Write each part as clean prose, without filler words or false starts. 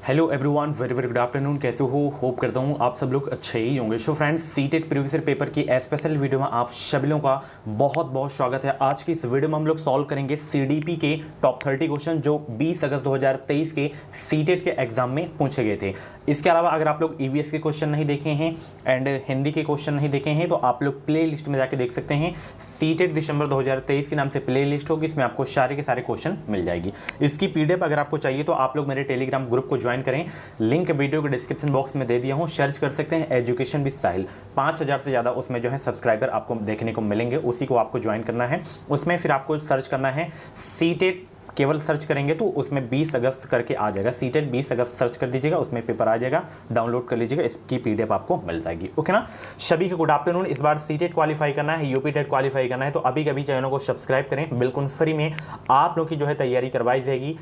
Hello everyone, very very good afternoon. कैसे हो? Hope करता हूँ आप सब लोग अच्छे ही होंगे। So friends, CTET previous year paper की स्पेशल वीडियो में आप सभी लोगों का बहुत बहुत स्वागत है। आज की इस वीडियो में हम लोग सॉल्व करेंगे सीडीपी के टॉप 30 क्वेश्चन जो 20 अगस्त 2023 के सीटेट के एग्जाम में पूछे गए थे। इसके अलावा अगर आप लोग ईवीएस के क्वेश्चन नहीं देखे हैं एंड हिंदी के क्वेश्चन नहीं देखे हैं तो आप लोग प्ले लिस्ट में जाके देख सकते हैं। सीटेट दिसंबर 2023 के नाम से प्ले लिस्ट होगी, इसमें आपको सारे के सारे क्वेश्चन मिल जाएगी। इसकी पीडीएफ अगर आपको चाहिए तो आप लोग मेरे टेलीग्राम ग्रुप को ज्वाइन करें, लिंक वीडियो के डिस्क्रिप्शन बॉक्स में दे दिया हूं। सर्च कर सकते हैं एजुकेशन विद साहिल। 5000 से ज़्यादा उसमें जो है सब्सक्राइबर आपको देखने को मिलेंगे, उसी को आपको ज्वाइन करना है। उसमें फिर आपको सर्च करना है सीटेट, केवल सर्च करेंगे तो उसमें 20 अगस्त करके आ जाएगा। सीटेट 20 अगस्त सर्च कर दीजिएगा, उसमें पेपर आ जाएगा, डाउनलोड कर लीजिएगा, इसकी पीडीएफ आपको मिल जाएगी। ओके ना, सभी को गुड आफ्टरनून। इस बार सीटेट क्वालिफाई करना है, यूपी टेट क्वालिफाई करना है तो अभी कभी चैनल को सब्सक्राइब करें। बिल्कुल फ्री में आप लोग की जो है तैयारी करवाई जाएगी,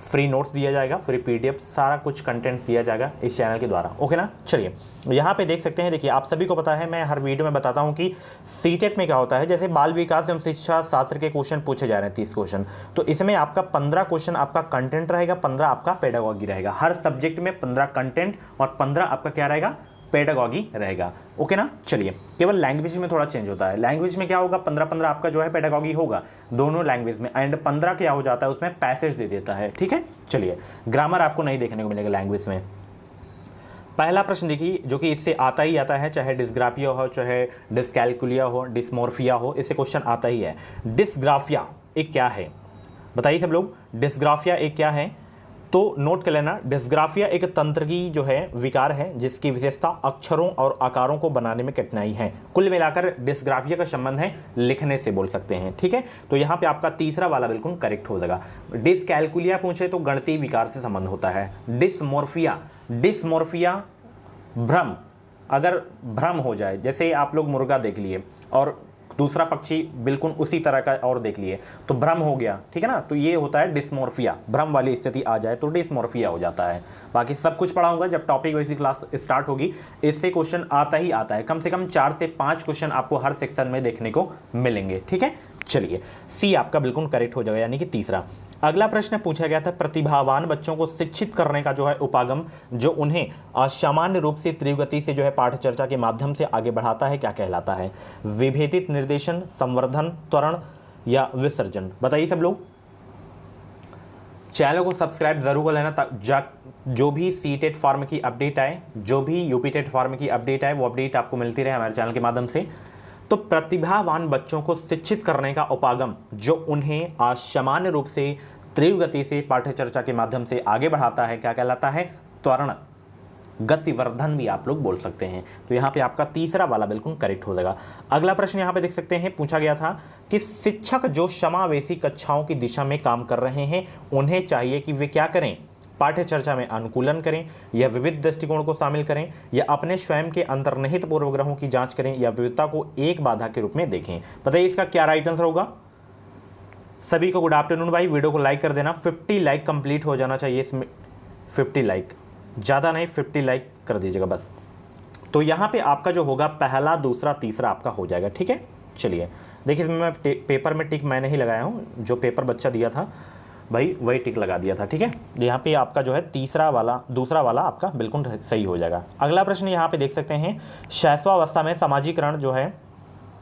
फ्री नोट्स दिया जाएगा, फ्री पीडीएफ, सारा कुछ कंटेंट दिया जाएगा इस चैनल के द्वारा। ओके ना, चलिए यहाँ पे देख सकते हैं। देखिए, आप सभी को पता है, मैं हर वीडियो में बताता हूँ कि सीटेट में क्या होता है। जैसे बाल विकास एवं शिक्षा शास्त्र के क्वेश्चन पूछे जा रहे हैं 30 क्वेश्चन, तो इसमें आपका 15 क्वेश्चन आपका कंटेंट रहेगा, 15 आपका पेडागॉजी रहेगा। हर सब्जेक्ट में 15 कंटेंट और 15 आपका क्या रहेगा, पेडागॉजी रहेगा। ओके ना, चलिए केवल लैंग्वेज में थोड़ा चेंज होता है। लैंग्वेज में क्या होगा, 15 आपका जो है पेडागॉजी होगा दोनों लैंग्वेज में, एंड 15 क्या हो जाता है उसमें पैसेज दे देता है। ठीक है, चलिए ग्रामर आपको नहीं देखने को मिलेगा लैंग्वेज में। पहला प्रश्न देखिए, जो कि इससे आता ही आता है, चाहे डिस्ग्राफिया हो, चाहे डिस्कैलकुलिया हो, डिस्मोर्फिया हो, इससे क्वेश्चन आता ही है। डिस्ग्राफिया एक क्या है बताइए सब लोग, डिस्ग्राफिया एक क्या है? तो नोट कर लेना, डिस्ग्राफिया एक तंत्र की जो है विकार है जिसकी विशेषता अक्षरों और आकारों को बनाने में कठिनाई है। कुल मिलाकर डिस्ग्राफिया का संबंध है लिखने से, बोल सकते हैं। ठीक है, तो यहाँ पे आपका तीसरा वाला बिल्कुल करेक्ट हो जाएगा। डिस्कैलकुलिया पूछे तो गणितीय विकार से संबंध होता है। डिस्मोर्फिया, डिस्मोर्फिया भ्रम, अगर भ्रम हो जाए, जैसे आप लोग मुर्गा देख लिए और दूसरा पक्षी बिल्कुल उसी तरह का और देख लिए तो भ्रम हो गया, ठीक है ना, तो ये होता है डिस्मोर्फिया। भ्रम वाली स्थिति आ जाए तो डिस्मोर्फिया हो जाता है। बाकी सब कुछ पढ़ाऊंगा जब टॉपिक वैसी क्लास स्टार्ट होगी। इससे क्वेश्चन आता ही आता है, कम से कम 4 से 5 क्वेश्चन आपको हर सेक्शन में देखने को मिलेंगे। ठीक है, चलिए सी आपका बिल्कुल करेक्ट हो जाएगा, यानी कि तीसरा। अगला प्रश्न पूछा गया था, प्रतिभावान बच्चों को शिक्षित करने का जो है उपागम जो उन्हें असामान्य रूप से तीव्र गति से जो है पाठ चर्चा के माध्यम से आगे बढ़ाता है, क्या कहलाता है? विभेदित निर्देशन, संवर्धन, त्वरण या विसर्जन? बताइए सब लोग। चैनल को सब्सक्राइब जरूर कर लेना, जो भी सीटेट फॉर्म की अपडेट आए, जो भी यूपी टेट फॉर्म की अपडेट आए, वो अपडेट आपको मिलती रहे हमारे चैनल के माध्यम से। तो प्रतिभावान बच्चों को शिक्षित करने का उपागम जो उन्हें असामान्य रूप से तीव्र गति से पाठ्य चर्चा के माध्यम से आगे बढ़ाता है, क्या कहलाता है? त्वरण, गतिवर्धन भी आप लोग बोल सकते हैं। तो यहाँ पे आपका तीसरा वाला बिल्कुल करेक्ट हो जाएगा। अगला प्रश्न यहाँ पे देख सकते हैं, पूछा गया था कि शिक्षक जो समावेशी कक्षाओं की दिशा में काम कर रहे हैं उन्हें चाहिए कि वे क्या करें? पाठ्य चर्चा में अनुकूलन करें, या विविध दृष्टिकोण को शामिल करें, या अपने स्वयं के अंतर्निहित पूर्वग्रहों की जांच करें, या विविधता को एक बाधा के रूप में देखें। बताइए इसका क्या राइट आंसर होगा? सभी को गुड आफ्टरनून भाई, वीडियो को लाइक कर देना। 50 लाइक कंप्लीट हो जाना चाहिए इसमें, 50 लाइक, ज़्यादा नहीं, 50 लाइक कर दीजिएगा बस। तो यहाँ पे आपका जो होगा पहला, दूसरा, तीसरा आपका हो जाएगा। ठीक है, चलिए देखिए, इसमें मैं पेपर में टिक मैंने ही लगाया हूँ, जो पेपर बच्चा दिया था भाई वही टिक लगा दिया था। ठीक है, यहाँ पे आपका जो है तीसरा वाला, दूसरा वाला आपका बिल्कुल सही हो जाएगा। अगला प्रश्न यहाँ पे देख सकते हैं, शैशवावस्था में सामाजिकरण जो है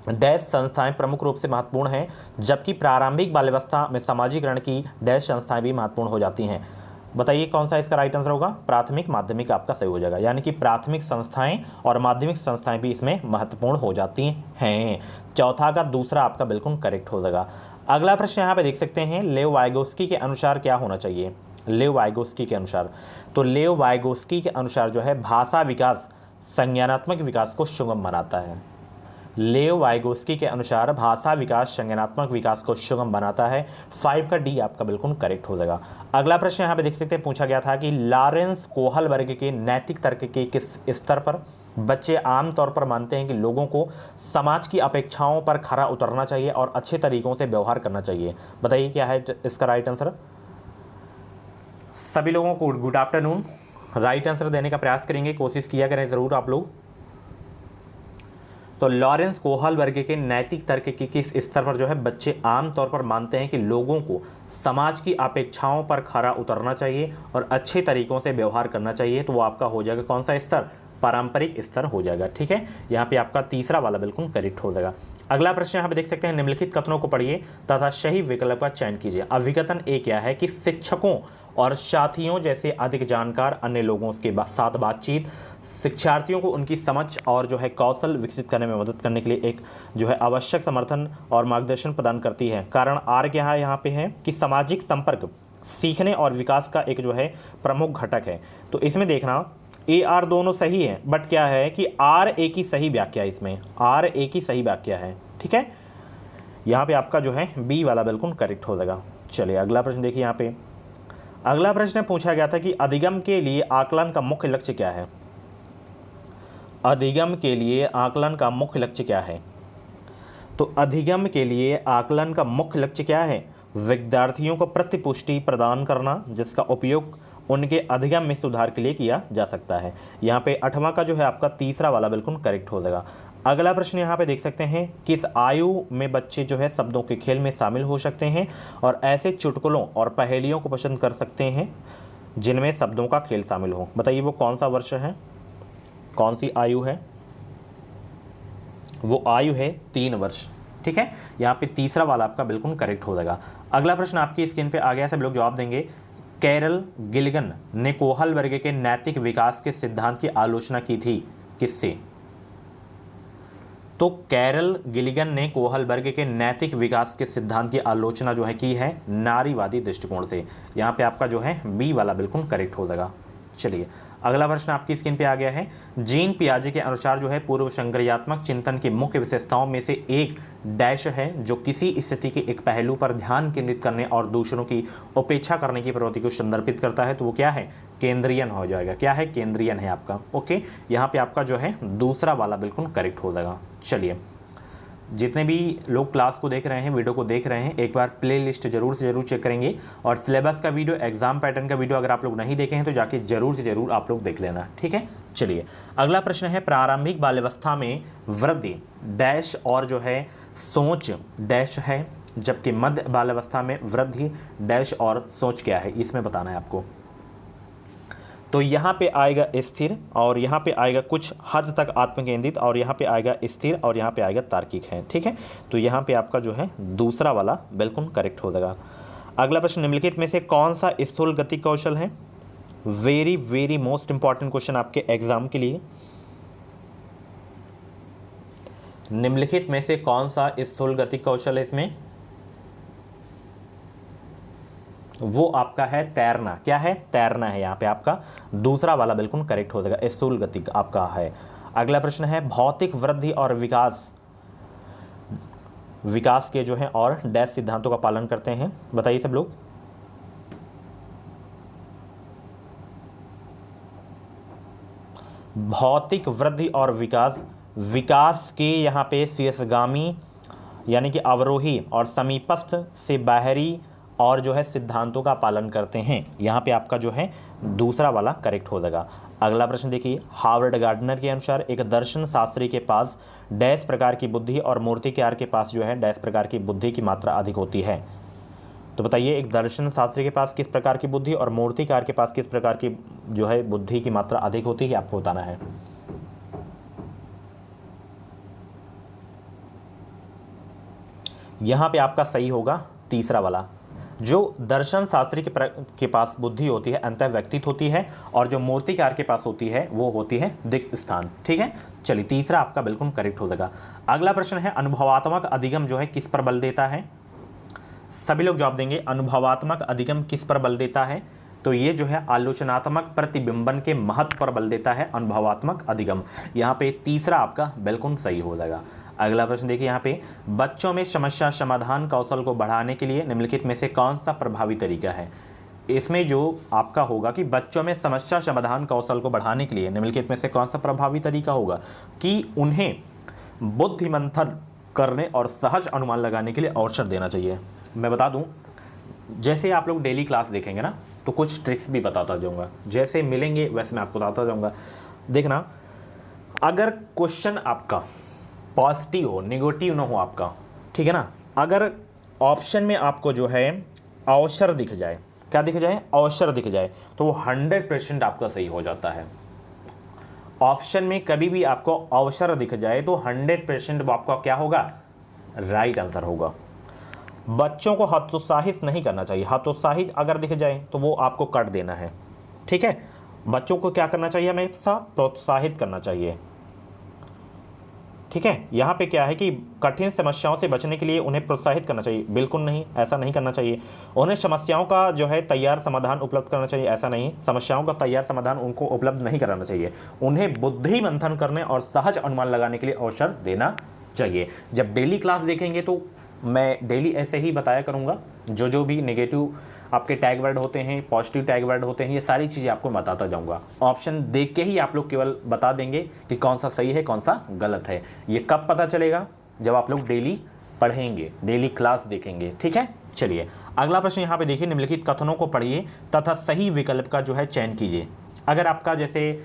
डैश संस्थाएं प्रमुख रूप से महत्वपूर्ण हैं, जबकि प्रारंभिक बाल्यावस्था में सामाजिकरण की डैश संस्थाएं भी महत्वपूर्ण हो जाती हैं। बताइए कौन सा इसका राइट आंसर होगा? प्राथमिक, माध्यमिक आपका सही हो जाएगा, यानी कि प्राथमिक संस्थाएं और माध्यमिक संस्थाएं भी इसमें महत्वपूर्ण हो जाती हैं। चौथा का दूसरा आपका बिल्कुल करेक्ट हो जाएगा। अगला प्रश्न यहाँ पे देख सकते हैं, लेव वाइगोस्की के अनुसार क्या होना चाहिए? लेव वाइगोस्की के अनुसार, तो लेव वाइगोस्की के अनुसार जो है भाषा विकास संज्ञानात्मक विकास को सुगम बनाता है। लेव वाइगोस्की के अनुसार भाषा विकास संज्ञानात्मक विकास को सुगम बनाता है। 5 का डी आपका बिल्कुल करेक्ट हो जाएगा। अगला प्रश्न यहाँ पे देख सकते हैं, पूछा गया था कि लॉरेंस कोहल वर्ग के नैतिक तर्क के किस स्तर पर बच्चे आमतौर पर मानते हैं कि लोगों को समाज की अपेक्षाओं पर खरा उतरना चाहिए और अच्छे तरीकों से व्यवहार करना चाहिए? बताइए क्या है इसका राइट आंसर? सभी लोगों को गुड आफ्टरनून। राइट आंसर देने का प्रयास करेंगे, कोशिश किया करें ज़रूर आप लोग। तो लॉरेंस कोहलबर्ग के नैतिक तर्क के किस स्तर पर जो है बच्चे आमतौर पर मानते हैं कि लोगों को समाज की अपेक्षाओं पर खरा उतरना चाहिए और अच्छे तरीकों से व्यवहार करना चाहिए, तो वो आपका हो जाएगा कौन सा स्तर, पारंपरिक स्तर हो जाएगा। ठीक है, यहाँ पे आपका तीसरा वाला बिल्कुल करेक्ट हो जाएगा। अगला प्रश्न यहाँ पे देख सकते हैं, निम्नलिखित कथनों को पढ़िए तथा सही विकल्प का चयन कीजिए। अभिकथन ए क्या है कि शिक्षकों और साथियों जैसे अधिक जानकार अन्य लोगों के साथ बातचीत शिक्षार्थियों को उनकी समझ और जो है कौशल विकसित करने में मदद करने के लिए एक जो है आवश्यक समर्थन और मार्गदर्शन प्रदान करती है। कारण आर क्या है यहाँ पे है कि सामाजिक संपर्क सीखने और विकास का एक जो है प्रमुख घटक है। तो इसमें देखना ए आर दोनों सही है, बट क्या है कि आर ए की सही व्याख्या है, इसमें आर ए की सही व्याख्या है। ठीक है, यहाँ पे आपका जो है बी वाला बिल्कुल करेक्ट हो जाएगा। चलिए अगला प्रश्न देखिए। यहाँ पे अगला प्रश्न पूछा गया था कि अधिगम के लिए आकलन का मुख्य लक्ष्य क्या है। अधिगम के लिए आकलन का मुख्य लक्ष्य क्या है? तो अधिगम के लिए आकलन का मुख्य लक्ष्य क्या है? विद्यार्थियों को प्रतिपुष्टि प्रदान करना जिसका उपयोग उनके अधिगम में सुधार के लिए किया जा सकता है। यहाँ पे 8वां का जो है आपका तीसरा वाला बिल्कुल करेक्ट हो जाएगा। अगला प्रश्न यहाँ पे देख सकते हैं, किस आयु में बच्चे जो है शब्दों के खेल में शामिल हो सकते हैं और ऐसे चुटकुलों और पहेलियों को पसंद कर सकते हैं जिनमें शब्दों का खेल शामिल हो। बताइए वो कौन सा वर्ष है, कौन सी आयु है? वो आयु है 3 वर्ष। ठीक है, यहाँ पे तीसरा वाला आपका बिल्कुल करेक्ट हो जाएगा। अगला प्रश्न आपकी स्क्रीन पे आ गया, सब लोग जवाब देंगे। कैरल गिलिगन ने कोहलबर्ग के नैतिक विकास के सिद्धांत की आलोचना की थी, किससे? तो कैरल गिलिगन ने कोहलबर्ग के नैतिक विकास के सिद्धांत की आलोचना जो है की है नारीवादी दृष्टिकोण से। यहाँ पे आपका जो है बी वाला बिल्कुल करेक्ट हो जाएगा। चलिए अगला प्रश्न आपकी स्क्रीन पे आ गया है। जीन पियाजे के अनुसार जो है पूर्व संक्रियात्मक चिंतन की मुख्य विशेषताओं में से एक डैश है जो किसी स्थिति के एक पहलू पर ध्यान केंद्रित करने और दूसरों की उपेक्षा करने की प्रवृत्ति को संदर्भित करता है। तो वो क्या है? केंद्रीयन हो जाएगा। क्या है? केंद्रीयन है आपका। ओके, यहाँ पे आपका जो है दूसरा वाला बिल्कुल करेक्ट हो जाएगा। चलिए जितने भी लोग क्लास को देख रहे हैं, वीडियो को देख रहे हैं, एक बार प्ले लिस्ट जरूर से जरूर चेक करेंगे और सिलेबस का वीडियो, एग्जाम पैटर्न का वीडियो अगर आप लोग नहीं देखे हैं तो जाके जरूर से जरूर आप लोग देख लेना। ठीक है, चलिए अगला प्रश्न है, प्रारंभिक बाल्यावस्था में वृद्धि डैश और जो है सोच डैश है, जबकि मध्य बाल्यावस्था में वृद्धि डैश और सोच क्या है, इसमें बताना है आपको। तो यहाँ पे आएगा स्थिर और यहाँ पे आएगा कुछ हद तक आत्मकेंद्रित और यहाँ पे आएगा स्थिर और यहाँ पे आएगा तार्किक है। ठीक है, तो यहाँ पे आपका जो है दूसरा वाला बिल्कुल करेक्ट हो जाएगा। अगला प्रश्न, निम्नलिखित में से कौन सा स्थूल गति कौशल है? Very very most important question आपके एग्जाम के लिए। निम्नलिखित में से कौन सा स्थूल गति कौशल है? इसमें वो आपका है तैरना। क्या है? तैरना है। यहाँ पे आपका दूसरा वाला बिल्कुल करेक्ट हो जाएगा, स्थूल गति आपका है। अगला प्रश्न है, भौतिक वृद्धि और विकास के जो है और डैश सिद्धांतों का पालन करते हैं। बताइए सब लोग। भौतिक वृद्धि और विकास के यहाँ पे शीर्षगामी यानी कि अवरोही और समीपस्थ से बाहरी और जो है सिद्धांतों का पालन करते हैं। यहाँ पे आपका जो है दूसरा वाला करेक्ट हो जाएगा। अगला प्रश्न देखिए, हार्वर्ड गार्डनर के अनुसार एक दर्शन शास्त्री के पास डैश प्रकार की बुद्धि और मूर्तिकार के पास जो है डैश प्रकार की बुद्धि की मात्रा अधिक होती है। तो बताइए एक दर्शन शास्त्री के पास किस प्रकार की बुद्धि और मूर्तिकार के पास किस प्रकार की जो है बुद्धि की मात्रा अधिक होती है, आपको बताना है। यहाँ पे आपका सही होगा तीसरा वाला। जो दर्शन शास्त्री के पास बुद्धि होती है अंतः व्यक्तित होती है और जो मूर्तिकार के पास होती है वो होती है दिक् स्थान। ठीक है, चलिए तीसरा आपका बिल्कुल करेक्ट हो जाएगा। अगला प्रश्न है, अनुभवात्मक अधिगम जो है किस पर बल देता है? सभी लोग जवाब देंगे। अनुभवात्मक अधिगम किस पर बल देता है? तो ये जो है आलोचनात्मक प्रतिबिंबन के महत्व पर बल देता है अनुभवात्मक अधिगम। यहाँ पे तीसरा आपका बिल्कुल सही हो जाएगा। अगला प्रश्न देखिए, यहाँ पे बच्चों में समस्या समाधान कौशल को बढ़ाने के लिए निम्नलिखित में से कौन सा प्रभावी तरीका है? इसमें जो आपका होगा कि बच्चों में समस्या समाधान कौशल को बढ़ाने के लिए निम्नलिखित में से कौन सा प्रभावी तरीका होगा कि उन्हें बुद्धिमंथन करने और सहज अनुमान लगाने के लिए अवसर देना चाहिए। मैं बता दूं, जैसे आप लोग डेली क्लास देखेंगे ना तो कुछ ट्रिक्स भी बताता जाऊँगा, जैसे मिलेंगे वैसे मैं आपको बताता जाऊँगा। देखना, अगर क्वेश्चन आपका पॉजिटिव हो, नेगेटिव ना हो आपका, ठीक है ना। अगर ऑप्शन में आपको जो है अवसर दिख जाए, क्या दिख जाए, अवसर दिख जाए, तो वो 100% आपका सही हो जाता है। ऑप्शन में कभी भी आपको अवसर दिख जाए तो 100% वो आपका क्या होगा, राइट आंसर होगा। बच्चों को हतोत्साहित नहीं करना चाहिए, हतोत्साहित अगर दिख जाए तो वो आपको कट देना है, ठीक है। बच्चों को क्या करना चाहिए, हमेशा प्रोत्साहित करना चाहिए, ठीक है। यहाँ पे क्या है कि कठिन समस्याओं से बचने के लिए उन्हें प्रोत्साहित करना चाहिए, बिल्कुल नहीं, ऐसा नहीं करना चाहिए। उन्हें समस्याओं का जो है तैयार समाधान उपलब्ध करना चाहिए, ऐसा नहीं, समस्याओं का तैयार समाधान उनको उपलब्ध नहीं कराना चाहिए। उन्हें बुद्धि मंथन करने और सहज अनुमान लगाने के लिए अवसर देना चाहिए। जब डेली क्लास देखेंगे तो मैं डेली ऐसे ही बताया करूँगा, जो भी नेगेटिव आपके टैग वर्ड होते हैं, पॉजिटिव टैग वर्ड होते हैं, ये सारी चीज़ें आपको बताता जाऊंगा। ऑप्शन देख के ही आप लोग केवल बता देंगे कि कौन सा सही है कौन सा गलत है। ये कब पता चलेगा, जब आप लोग डेली पढ़ेंगे, डेली क्लास देखेंगे, ठीक है। चलिए अगला प्रश्न यहाँ पे देखिए, निम्नलिखित कथनों को पढ़िए तथा सही विकल्प का जो है चयन कीजिए। अगर आपका जैसे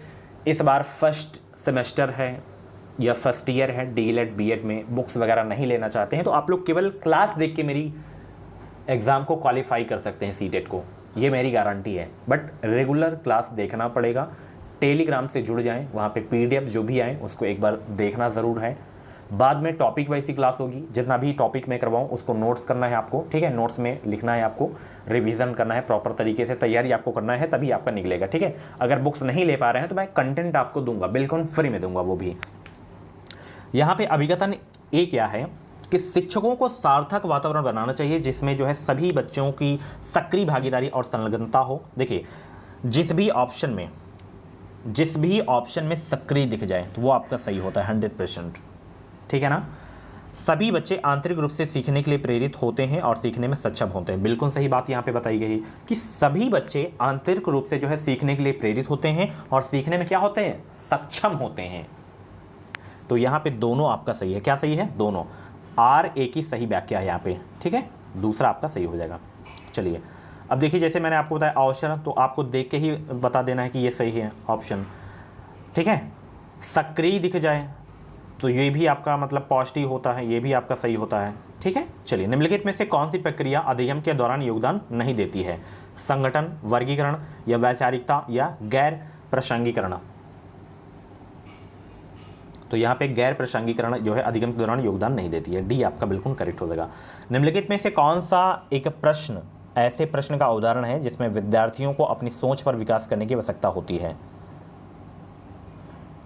इस बार फर्स्ट सेमेस्टर है या फर्स्ट ईयर है, डीएलएड बीएड में बुक्स वगैरह नहीं लेना चाहते हैं, तो आप लोग केवल क्लास देख के मेरी एग्ज़ाम को क्वालिफाई कर सकते हैं, सीटेट को, ये मेरी गारंटी है। बट रेगुलर क्लास देखना पड़ेगा, टेलीग्राम से जुड़ जाएं, वहाँ पे पीडीएफ जो भी आए उसको एक बार देखना ज़रूर है। बाद में टॉपिक वाइज ही क्लास होगी, जितना भी टॉपिक मैं करवाऊँ उसको नोट्स करना है आपको, ठीक है। नोट्स में लिखना है आपको, रिवीजन करना है, प्रॉपर तरीके से तैयारी आपको करना है, तभी आपका निकलेगा, ठीक है। अगर बुक्स नहीं ले पा रहे हैं तो मैं कंटेंट आपको दूंगा, बिल्कुल फ्री में दूंगा वो भी। यहाँ पे अभिकथन ए क्या है कि शिक्षकों को सार्थक वातावरण बनाना चाहिए जिसमें जो है सभी बच्चों की सक्रिय भागीदारी और संलग्नता हो। देखिए जिस भी ऑप्शन में सक्रिय दिख जाए तो वो आपका सही होता है 100%, ठीक है ना। सभी बच्चे आंतरिक रूप से सीखने के लिए प्रेरित होते हैं और सीखने में सक्षम होते हैं, बिल्कुल सही बात यहाँ पे बताई गई कि सभी बच्चे आंतरिक रूप से जो है सीखने के लिए प्रेरित होते हैं और सीखने में क्या होते हैं, सक्षम होते हैं। तो यहाँ पे दोनों आपका सही है, क्या सही है, दोनों। आर ए की सही व्याख्या है यहाँ पे, ठीक है, दूसरा आपका सही हो जाएगा। चलिए अब देखिए, जैसे मैंने आपको बताया अवसर, तो आपको देख के ही बता देना है कि ये सही है ऑप्शन, ठीक है। सक्रिय दिख जाए तो ये भी आपका मतलब पॉजिटिव होता है, ये भी आपका सही होता है, ठीक है। चलिए निम्नलिखित में से कौन सी प्रक्रिया अधिगम के दौरान योगदान नहीं देती है, संगठन, वर्गीकरण या वैचारिकता या गैर प्रासंगिकरण। तो यहाँ पे गैर प्रासंगिकरण जो है अधिगम के दौरान योगदान नहीं देती है, डी आपका बिल्कुल करेक्ट हो जाएगा। निम्नलिखित में से कौन सा एक प्रश्न ऐसे प्रश्न का उदाहरण है जिसमें विद्यार्थियों को अपनी सोच पर विकास करने की आवश्यकता होती है।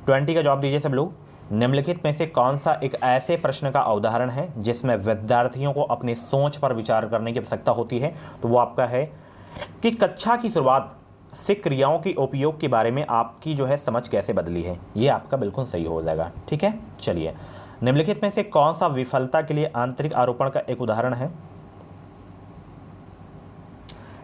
20 का जवाब दीजिए सब लोग। निम्नलिखित में से कौन सा एक ऐसे प्रश्न का उदाहरण है जिसमें विद्यार्थियों को अपनी सोच पर विचार करने की आवश्यकता होती है, तो वो आपका है कि कक्षा की शुरुआत से क्रियाओं के उपयोग के बारे में आपकी जो है समझ कैसे बदली है, ये आपका बिल्कुल सही हो जाएगा, ठीक है। चलिए निम्नलिखित में से कौन सा विफलता के लिए आंतरिक आरोपण का एक उदाहरण है,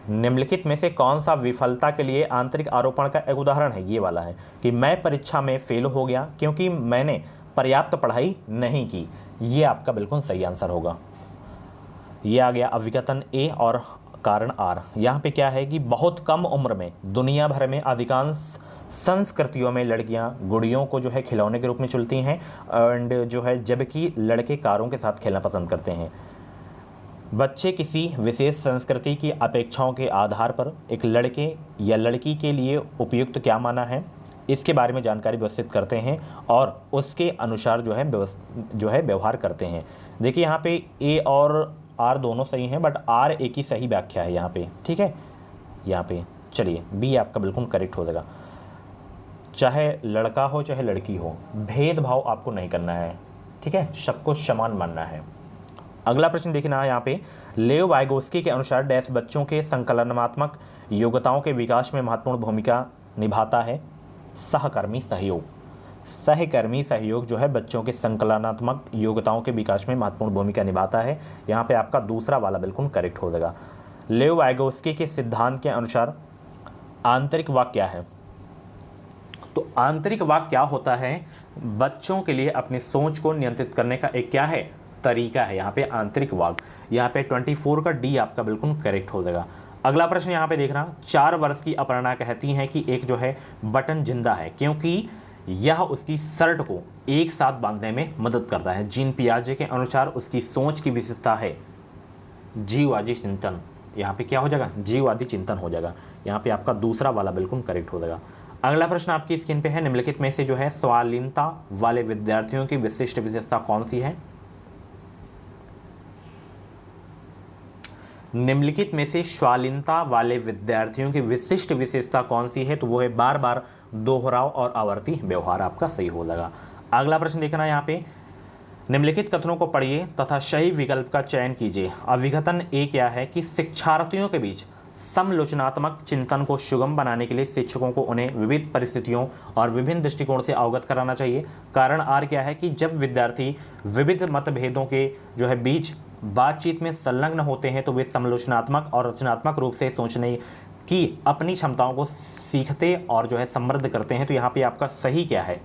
निम्नलिखित में से कौन सा विफलता के लिए आंतरिक आरोपण का एक उदाहरण है, ये वाला है कि मैं परीक्षा में फेल हो गया क्योंकि मैंने पर्याप्त पढ़ाई नहीं की, ये आपका बिल्कुल सही आंसर होगा। ये आ गया अभिकथन ए और कारण आर। यहाँ पे क्या है कि बहुत कम उम्र में दुनिया भर में अधिकांश संस्कृतियों में लड़कियाँ गुड़ियों को जो है खिलौने के रूप में चुनती हैं एंड जो है जबकि लड़के कारों के साथ खेलना पसंद करते हैं। बच्चे किसी विशेष संस्कृति की अपेक्षाओं के आधार पर एक लड़के या लड़की के लिए उपयुक्त क्या माना है, इसके बारे में जानकारी व्यवस्थित करते हैं और उसके अनुसार जो है व्यवहार करते हैं। देखिए यहाँ पे ए और आर दोनों सही हैं, बट आर ए की सही व्याख्या है यहाँ पे, ठीक है। यहाँ पे चलिए बी आपका बिल्कुल करेक्ट हो जाएगा। चाहे लड़का हो चाहे लड़की हो, भेदभाव आपको नहीं करना है, ठीक है, सबको समान मानना है। अगला प्रश्न देखना है यहाँ पे, लेव वाइगोस्की के अनुसार डैश बच्चों के संकलनात्मक योग्यताओं के विकास में महत्वपूर्ण भूमिका निभाता है, सहकर्मी सहयोग। सहकर्मी सहयोग जो है बच्चों के संकलनात्मक योग्यताओं के विकास में महत्वपूर्ण भूमिका निभाता है। यहाँ पे आपका दूसरा वाला बिल्कुल करेक्ट हो जाएगा। लेव वाइगोस्की के सिद्धांत के अनुसार आंतरिक वाक क्या है, तो आंतरिक वाक क्या होता है, बच्चों के लिए अपनी सोच को नियंत्रित करने का एक क्या है, तरीका है। यहाँ पे आंतरिक वाक, यहाँ पे 24 का डी आपका बिल्कुल करेक्ट हो जाएगा। अगला प्रश्न यहाँ पे देखना, 4 वर्ष की अपर्णा कहती हैं कि एक जो है बटन जिंदा है क्योंकि यह उसकी शर्ट को एक साथ बांधने में मदद करता है। जीन पियाजे के अनुसार उसकी सोच की विशेषता है जीववादी चिंतन। यहाँ पे क्या हो जाएगा, जीववादी चिंतन हो जाएगा। यहाँ पे आपका दूसरा वाला बिल्कुल करेक्ट हो जाएगा। अगला प्रश्न आपकी स्क्रीन पे है, निम्नलिखित में से जो है स्वालीनता वाले विद्यार्थियों की विशिष्ट विशेषता कौन सी है? निम्नलिखित में से स्वालीनता वाले विद्यार्थियों की विशिष्ट विशेषता कौन सी है? तो वो है बार बार दोहराव और आवर्ती व्यवहार, आपका सही हो जाएगा। अगला प्रश्न देखना यहाँ पे, निम्नलिखित कथनों को पढ़िए तथा सही विकल्प का चयन कीजिए। अभिकथन ए क्या है कि शिक्षार्थियों के बीच समालोचनात्मक चिंतन को सुगम बनाने के लिए शिक्षकों को उन्हें विविध परिस्थितियों और विभिन्न दृष्टिकोण से अवगत कराना चाहिए। कारण आर क्या है कि जब विद्यार्थी विविध मतभेदों के जो है बीच बातचीत में संलग्न होते हैं तो वे समालोचनात्मक और रचनात्मक रूप से सोचने की अपनी क्षमताओं को सीखते और जो है समृद्ध करते हैं। तो यहाँ पे आपका सही क्या है,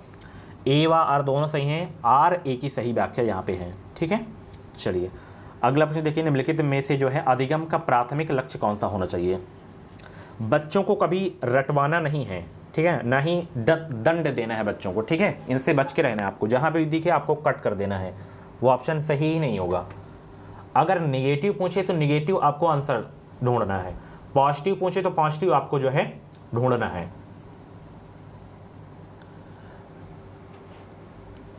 ए व आर दोनों सही हैं, आर ए की सही व्याख्या यहाँ पे है। ठीक है, चलिए अगला प्रश्न देखिए, निम्नलिखित में से जो है अधिगम का प्राथमिक लक्ष्य कौन सा होना चाहिए? बच्चों को कभी रटवाना नहीं है, ठीक है, ना ही दंड देना है बच्चों को, ठीक है, इनसे बच के रहना है आपको। जहाँ पे दिखे आपको कट कर देना है, वो ऑप्शन सही ही नहीं होगा। अगर निगेटिव पूछे तो निगेटिव आपको आंसर ढूंढना है, पॉजिटिव पूछे तो पॉजिटिव आपको जो है ढूंढना है।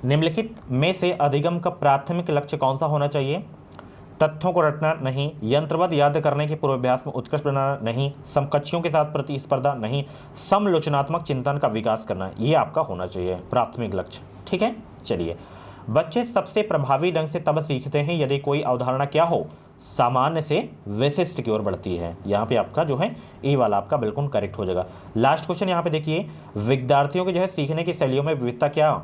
निम्नलिखित में से अधिगम का प्राथमिक लक्ष्य कौन सा होना चाहिए? तथ्यों को रटना नहीं, यंत्रवत याद करने के पूर्वाभ्यास में उत्कृष्ट बनाना नहीं, समकक्षियों के साथ प्रतिस्पर्धा नहीं, समालोचनात्मक चिंतन का विकास करना, ये आपका होना चाहिए प्राथमिक लक्ष्य। ठीक है, चलिए, बच्चे सबसे प्रभावी ढंग से तब सीखते हैं यदि कोई अवधारणा क्या हो, सामान्य से विशिष्ट की ओर बढ़ती है। यहाँ पे आपका जो है ए वाला आपका बिल्कुल करेक्ट हो जाएगा। लास्ट क्वेश्चन यहाँ पे देखिए, विद्यार्थियों के जो है सीखने की शैलियों में विविधता क्या?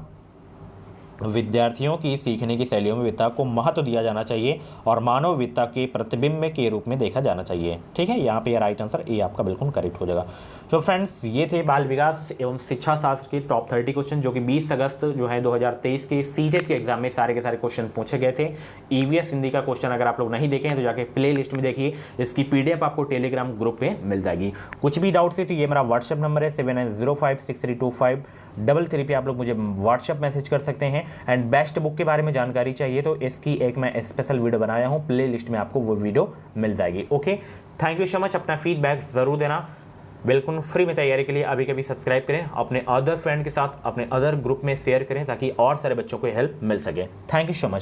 विद्यार्थियों की सीखने की शैलियों में विविधता को महत्व दिया जाना चाहिए और मानव विविधता के प्रतिबिंब के रूप में देखा जाना चाहिए। ठीक है, यहाँ पे राइट आंसर ए आपका बिल्कुल करेक्ट हो जाएगा। तो फ्रेंड्स, ये थे बाल विकास एवं शिक्षा शास्त्र के टॉप 30 क्वेश्चन जो कि 20 अगस्त जो है 2023 के सीटेट के एग्जाम में सारे के सारे क्वेश्चन पूछे गए थे। ईवीएस हिंदी का क्वेश्चन अगर आप लोग नहीं देखे हैं तो जाके प्ले लिस्ट में देखिए, इसकी पीडीएफ आपको टेलीग्राम ग्रुप पे मिल जाएगी। कुछ भी डाउट्स है तो ये मेरा व्हाट्सएप नंबर है 7905632533 पे आप लोग मुझे व्हाट्सएप मैसेज कर सकते हैं। एंड बेस्ट बुक के बारे में जानकारी चाहिए तो इसकी एक मैं स्पेशल वीडियो बनाया हूँ, प्ले लिस्ट में आपको वो वीडियो मिल जाएगी। Okay, thank you so much. अपना फीडबैक ज़रूर देना, बिल्कुल फ्री में तैयारी के लिए अभी कभी सब्सक्राइब करें, अपने अदर फ्रेंड के साथ अपने अदर ग्रुप में शेयर करें ताकि और सारे बच्चों को हेल्प मिल सके। Thank you so much.